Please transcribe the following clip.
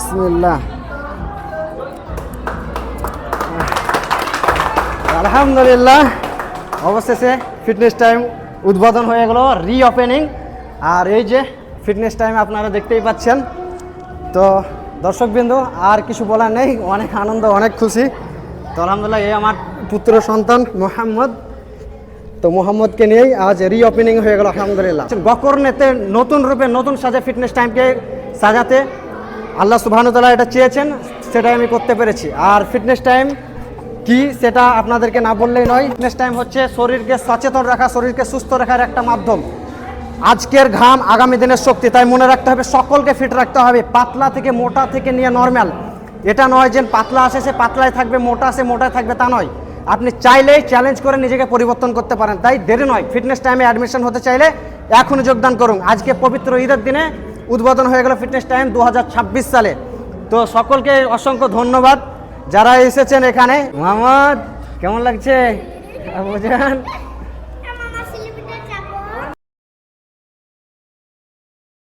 বিসমিল্লাহ। আলহামদুলিল্লাহ, অবশেষে ফিটনেস টাইম উদ্বোধন হয়ে গেল, রিওপেনিং। আর এই যে ফিটনেস টাইম আপনারা দেখতেই পাচ্ছেন। তো দর্শকবৃন্দ, আর কিছু বলার নেই, অনেক আনন্দ, অনেক খুশি। তো আলহামদুলিল্লাহ, এই আমার পুত্র সন্তান মোহাম্মদ, তো মোহাম্মদকে নিয়েই আজ রিওপেনিং হয়ে গেল আলহামদুলিল্লাহ। গকর্নেতে নতুন রূপে নতুন সাজে ফিটনেস টাইমকে সাজাতে আল্লাহ সুবহানাহু ওয়া তাআলা এটা চেয়েছেন, সেটাই আমি করতে পেরেছি। আর ফিটনেস টাইম কি সেটা আপনাদেরকে না বললেই নয়। ফিটনেস টাইম হচ্ছে শরীরকে সচেতন রাখা, শরীরকে সুস্থ রাখার একটা মাধ্যম। আজকের ঘাম আগামী দিনের শক্তি, তাই মনে রাখতে হবে সকলকে ফিট রাখতে হবে, পাতলা থেকে মোটা থেকে নিয়ে নর্মাল। এটা নয় যে পাতলা আসে সে পাতলায় থাকবে, মোটা আসে মোটায় থাকবে, তা নয়। আপনি চাইলেই চ্যালেঞ্জ করে নিজেকে পরিবর্তন করতে পারেন। তাই দেরি নয়, ফিটনেস টাইমে অ্যাডমিশন হতে চাইলে এখনই যোগদান করুন। আজকে পবিত্র ঈদের দিনে উদ্বোধন হয়ে গেল ফিটনেস টাইম 2026 সালে। তো সকলকে অসংখ্য ধন্যবাদ যারা এসেছেন এখানে। মোহাম্মদ, কেমন লাগছে বুঝেন?